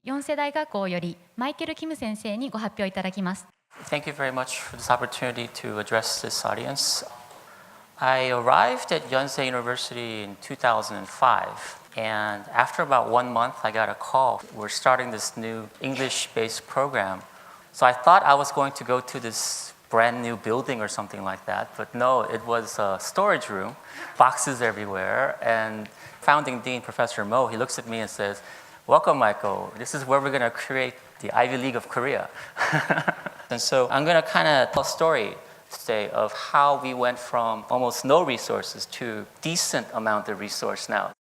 4世代学校よりマイケル・キム先生にご発表いただきます。Thank you very much for this opportunity to address this audience. I arrived at Yonsei University in 2005, and after about 1 month, I got a call. We're starting this new English-based program. So I thought I was going to go to this brand new building or something like that, but no, it was a storage room, boxes everywhere, and founding dean, Professor Mo, he looks at me and says, "Welcome, Michael. This is where we're going to create the Ivy League of Korea." And so I'm going to kind of tell a story today of how we went from almost no resources to decent amount of resource now.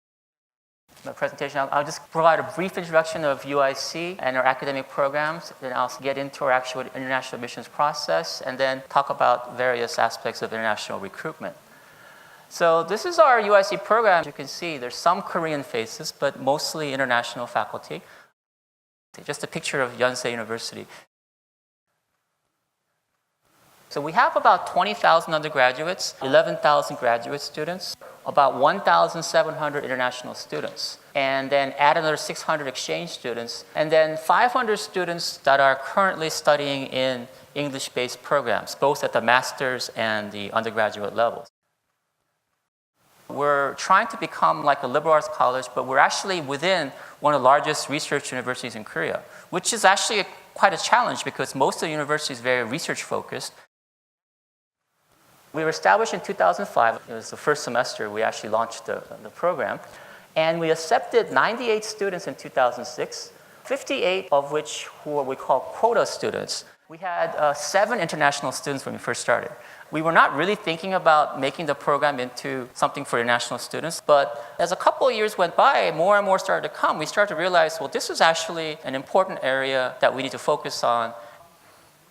My presentation, I'll just provide a brief introduction of UIC and our academic programs, then I'll get into our actual international admissions process, and then talk about various aspects of international recruitment. So this is our UIC program. As you can see, there's some Korean faces, but mostly international faculty. Just a picture of Yonsei University. So we have about 20,000 undergraduates, 11,000 graduate students, about 1,700 international students, and then add another 600 exchange students, and then 500 students that are currently studying in English-based programs, both at the master's and the undergraduate levels. We're trying to become like a liberal arts college, but we're actually within one of the largest research universities in Korea, which is actually quite a challenge because most of the university is very research-focused. We were established in 2005. It was the first semester we actually launched the program. And we accepted 98 students in 2006, 58 of which were what we call quota students. We had 7 international students when we first started. We were not really thinking about making the program into something for international students, but as a couple of years went by, more and more started to come. We started to realize, well, this is actually an important area that we need to focus on.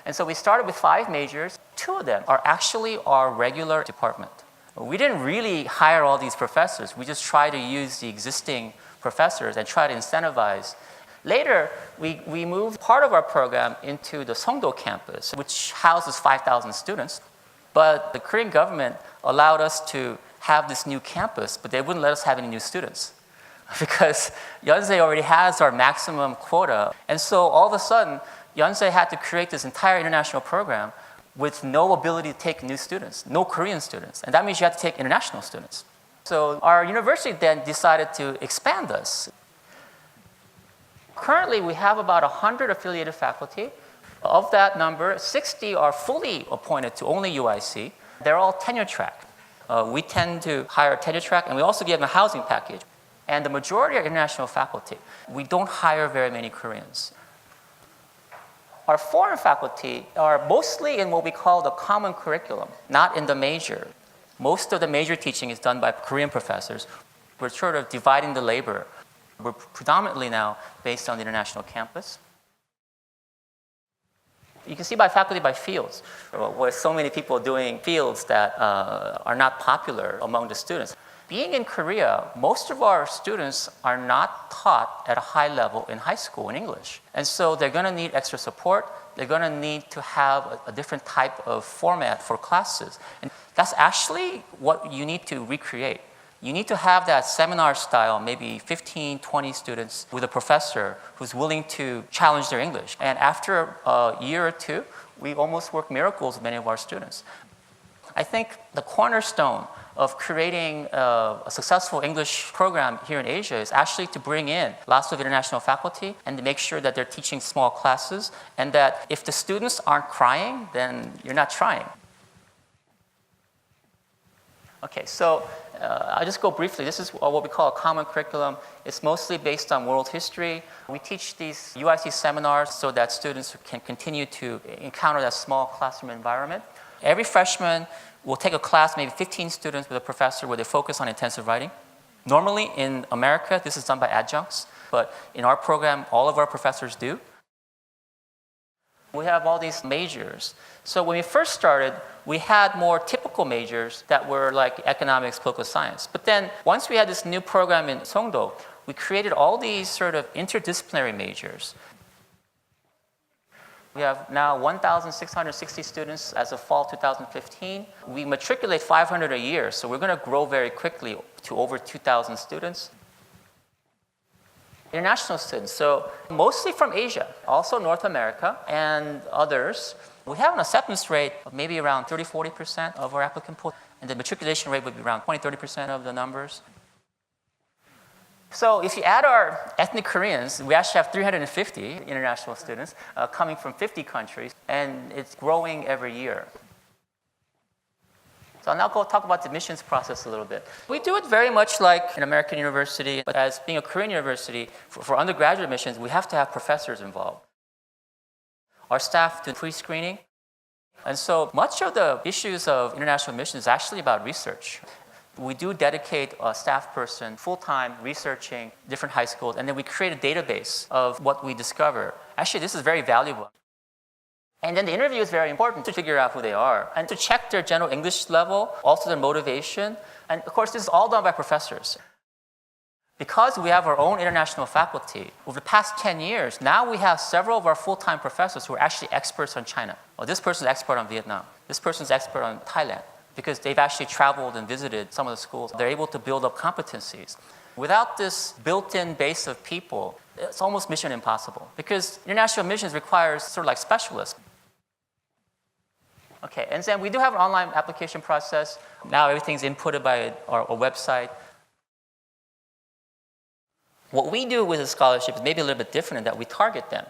And so we started with 5 majors. 2 of them are actually our regular department. We didn't really hire all these professors. We just tried to use the existing professors and try to incentivize. Later, we moved part of our program into the Seongdo campus, which houses 5,000 students. But the Korean government allowed us to have this new campus, but they wouldn't let us have any new students because Yonsei already has our maximum quota. And so all of a sudden, Yonsei had to create this entire international program with no ability to take new students, no Korean students. And that means you have to take international students. So our university then decided to expand us. Currently, we have about 100 affiliated faculty. Of that number, 60 are fully appointed to only UIC. They're all tenure track. We tend to hire tenure track, and we also give them a housing package. And the majority are international faculty. We don't hire very many Koreans. Our foreign faculty are mostly in what we call the common curriculum, not in the major. Most of the major teaching is done by Korean professors. We're sort of dividing the labor. We're predominantly now based on the international campus. You can see by faculty by fields. With so many people doing fields that are not popular among the students. Being in Korea, most of our students are not taught at a high level in high school in English. And so they're going to need extra support. They're going to need to have a different type of format for classes. And that's actually what you need to recreate. You need to have that seminar style, maybe 15, 20 students with a professor who's willing to challenge their English. And after a year or 2, we almost work miracles with many of our students. I think the cornerstone of creating a successful English program here in Asia is actually to bring in lots of international faculty and to make sure that they're teaching small classes and that if the students aren't crying, then you're not trying. Okay, so I'll just go briefly. This is what we call a common curriculum. It's mostly based on world history. We teach these UIC seminars so that students can continue to encounter that small classroom environment. Every freshman will take a class, maybe 15 students with a professor where they focus on intensive writing. Normally in America, this is done by adjuncts, but in our program, all of our professors do. We have all these majors. So when we first started, we had more typical majors that were like economics, political science. But then once we had this new program in Seongdo, we created all these sort of interdisciplinary majors. We have now 1,660 students as of fall 2015. We matriculate 500 a year, so we're going to grow very quickly to over 2,000 students. International students, so mostly from Asia, also North America and others. We have an acceptance rate of maybe around 30-40% of our applicant pool, and the matriculation rate would be around 20-30% of the numbers. So if you add our ethnic Koreans, we actually have 350 international students coming from 50 countries, and it's growing every year. So I'll now go talk about the admissions process a little bit. We do it very much like an American university, but as being a Korean university, for undergraduate admissions, we have to have professors involved. Our staff do pre-screening, and so much of the issues of international admissions is actually about research. We do dedicate a staff person full-time researching different high schools, and then we create a database of what we discover. Actually, this is very valuable. And then the interview is very important to figure out who they are and to check their general English level, also their motivation. And of course, this is all done by professors. Because we have our own international faculty, over the past 10 years, now we have several of our full-time professors who are actually experts on China. Well, this person is expert on Vietnam. This person is expert on Thailand, because they've actually traveled and visited some of the schools. They're able to build up competencies. Without this built-in base of people, it's almost mission impossible, because international admissions requires sort of like specialists. Okay, and then we do have an online application process. Now everything's inputted by our website. What we do with the scholarship is maybe a little bit different in that we target them.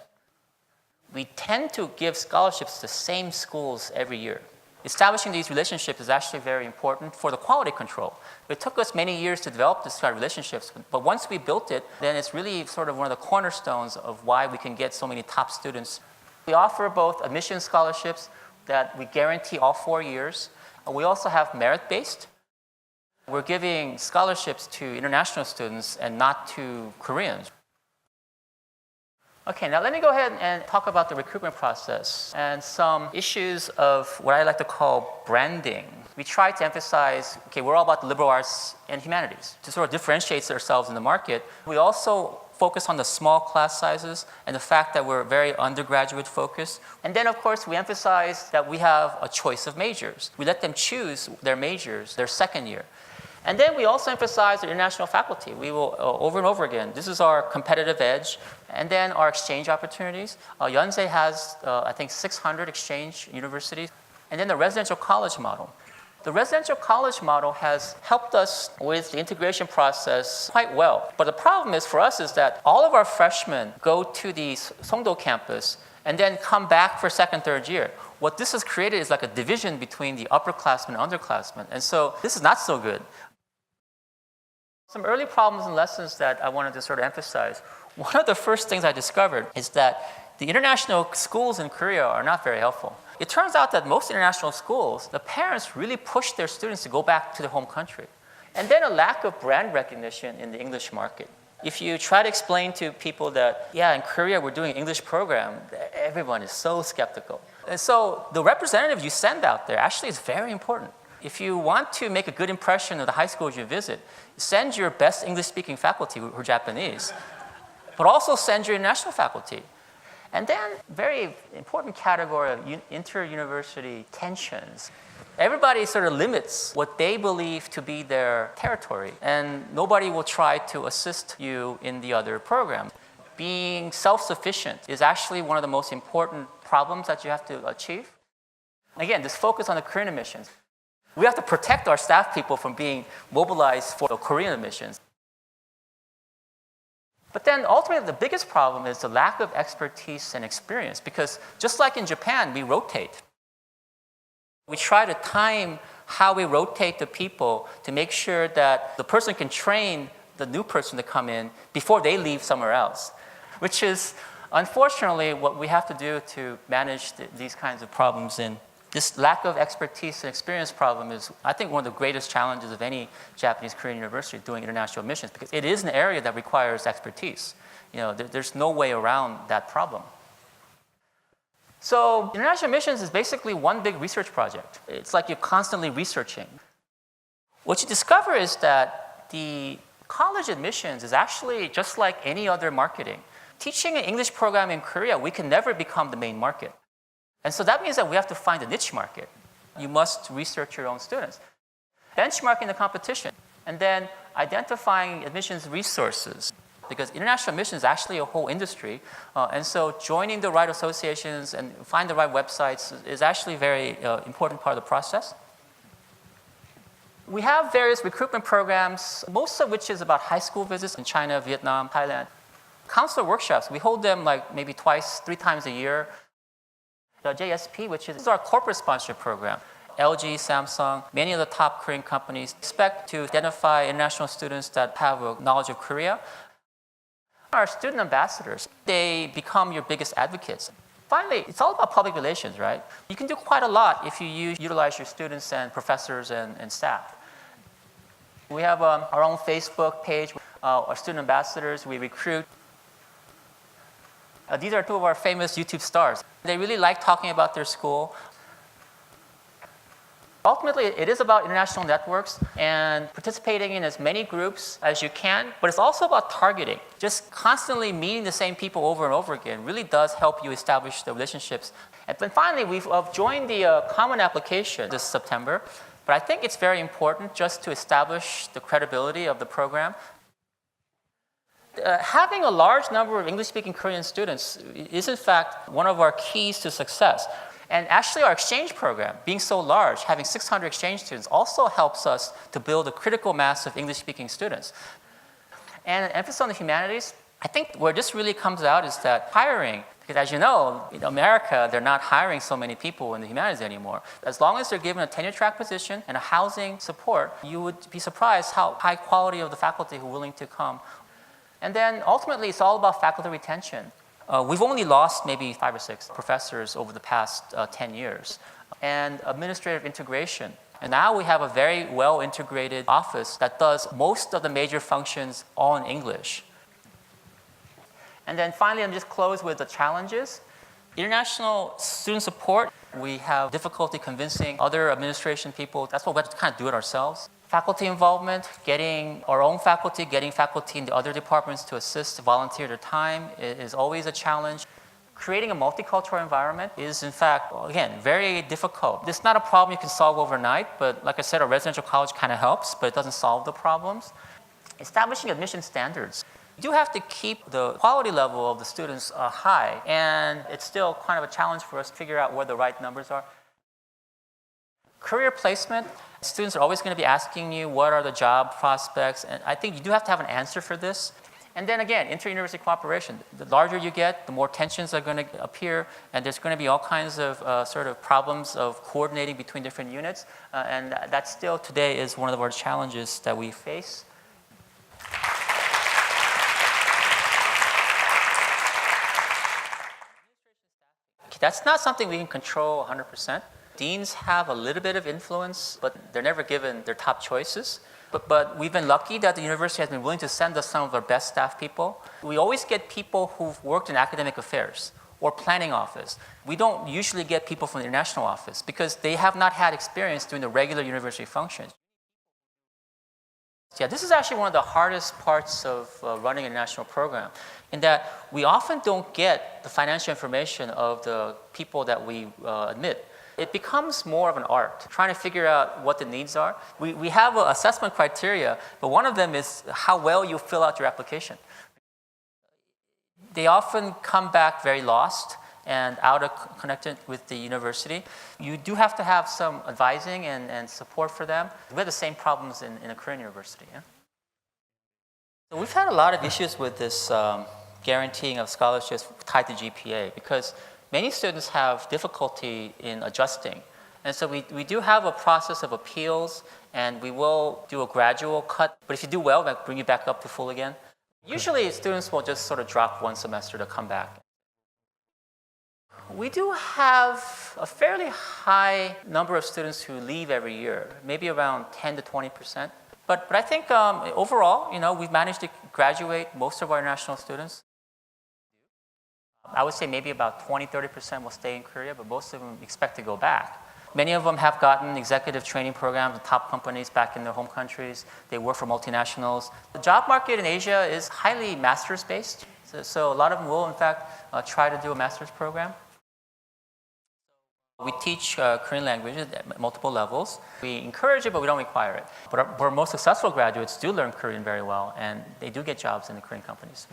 We tend to give scholarships to the same schools every year. Establishing these relationships is actually very important for the quality control. It took us many years to develop this kind of relationships, but once we built it, then it's really sort of one of the cornerstones of why we can get so many top students. We offer both admission scholarships that we guarantee all 4 years. We also have merit-based. We're giving scholarships to international students and not to Koreans. Okay, now let me go ahead and talk about the recruitment process and some issues of what I like to call branding. We try to emphasize, okay, we're all about the liberal arts and humanities to sort of differentiate ourselves in the market. We also focus on the small class sizes and the fact that we're very undergraduate focused. And then, of course, we emphasize that we have a choice of majors. We let them choose their majors their second year. And then we also emphasize the international faculty. We will, over and over again, this is our competitive edge. And then our exchange opportunities. Yonsei has, I think, 600 exchange universities. And then the residential college model. The residential college model has helped us with the integration process quite well. But the problem is for us is that all of our freshmen go to the Songdo campus and then come back for second, third year. What this has created is like a division between the upperclassmen and underclassmen. And so this is not so good. Some early problems and lessons that I wanted to sort of emphasize. One of the first things I discovered is that the international schools in Korea are not very helpful. It turns out that most international schools, the parents really push their students to go back to their home country. And then a lack of brand recognition in the English market. If you try to explain to people that, yeah, in Korea we're doing an English program, everyone is so skeptical. And so the representative you send out there actually is very important. If you want to make a good impression of the high schools you visit, send your best English-speaking faculty who are Japanese, but also send your international faculty. And then, very important category of inter-university tensions. Everybody sort of limits what they believe to be their territory, and nobody will try to assist you in the other program. Being self-sufficient is actually one of the most important problems that you have to achieve. Again, this focus on the Korean admissions. We have to protect our staff people from being mobilized for the Korean admissions. But then ultimately the biggest problem is the lack of expertise and experience, because just like in Japan, we rotate. We try to time how we rotate the people to make sure that the person can train the new person to come in before they leave somewhere else, which is unfortunately what we have to do to manage these kinds of problems. And this lack of expertise and experience problem is, I think, one of the greatest challenges of any Japanese Korean university doing international admissions, because it is an area that requires expertise. You know, there's no way around that problem. So international admissions is basically one big research project. It's like you're constantly researching. What you discover is that the college admissions is actually just like any other marketing. Teaching an English program in Korea, we can never become the main market. And so that means that we have to find a niche market. You must research your own students. Benchmarking the competition, and then identifying admissions resources. because international admission is actually a whole industry. And so joining the right associations and find the right websites is actually a very important part of the process. We have various recruitment programs, most of which is about high school visits in China, Vietnam, Thailand. Counselor workshops, we hold them like maybe twice, 3 times a year. The JSP, which is our corporate sponsorship program. LG, Samsung, many of the top Korean companies expect to identify international students that have a knowledge of Korea. Our student ambassadors, they become your biggest advocates. Finally, it's all about public relations, right? You can do quite a lot if you utilize your students and professors and staff. We have our own Facebook page, our student ambassadors, we recruit. These are 2 of our famous YouTube stars. They really like talking about their school. Ultimately, it is about international networks and participating in as many groups as you can, but it's also about targeting. Just constantly meeting the same people over and over again really does help you establish the relationships. And then finally, we've joined the Common Application this September, but I think it's very important just to establish the credibility of the program. Having a large number of English-speaking Korean students is in fact one of our keys to success. And actually our exchange program, being so large, having 600 exchange students also helps us to build a critical mass of English-speaking students. And an emphasis on the humanities, I think where this really comes out is that hiring, because as you know, in America, they're not hiring so many people in the humanities anymore. As long as they're given a tenure track position and a housing support, you would be surprised how high quality of the faculty who are willing to come. And then ultimately, it's all about faculty retention. We've only lost maybe 5 or 6 professors over the past 10 years. And administrative integration. And now we have a very well-integrated office that does most of the major functions all in English. And then finally, I'll just close with the challenges. International student support, we have difficulty convincing other administration people. That's why we have to kind of do it ourselves. Faculty involvement, getting our own faculty, getting faculty in the other departments to assist, volunteer their time is always a challenge. Creating a multicultural environment is, in fact, again, very difficult. It's not a problem you can solve overnight, but like I said, a residential college kind of helps, but it doesn't solve the problems. Establishing admission standards. You do have to keep the quality level of the students high, and it's still kind of a challenge for us to figure out where the right numbers are. Career placement. Students are always going to be asking you what are the job prospects, and I think you do have to have an answer for this. And then again, inter-university cooperation. The larger you get, the more tensions are going to appear, and there's going to be all kinds of sort of problems of coordinating between different units, and that still today is one of our challenges that we face. That's not something we can control 100%. Deans have a little bit of influence, but they're never given their top choices. But we've been lucky that the university has been willing to send us some of our best staff people. We always get people who've worked in academic affairs or planning office. We don't usually get people from the international office because they have not had experience doing the regular university functions. Yeah, this is actually one of the hardest parts of running a national program, in that we often don't get the financial information of the people that we admit. It becomes more of an art, trying to figure out what the needs are. We have assessment criteria, but one of them is how well you fill out your application. They often come back very lost and out of connection with the university. You do have to have some advising and support for them. We have the same problems in a Korean university. Yeah? So we've had a lot of issues with this guaranteeing of scholarships tied to GPA because many students have difficulty in adjusting. And so we do have a process of appeals, and we will do a gradual cut. But if you do well, we'll bring you back up to full again. Usually students will just sort of drop one semester to come back. We do have a fairly high number of students who leave every year, maybe around 10 to 20%. But I think overall, we've managed to graduate most of our international students. I would say maybe about 20-30% will stay in Korea, but most of them expect to go back. Many of them have gotten executive training programs at top companies back in their home countries. They work for multinationals. The job market in Asia is highly master's based. So a lot of them will, in fact, try to do a master's program. We teach Korean language at multiple levels. We encourage it, but we don't require it. But our most successful graduates do learn Korean very well, and they do get jobs in the Korean companies.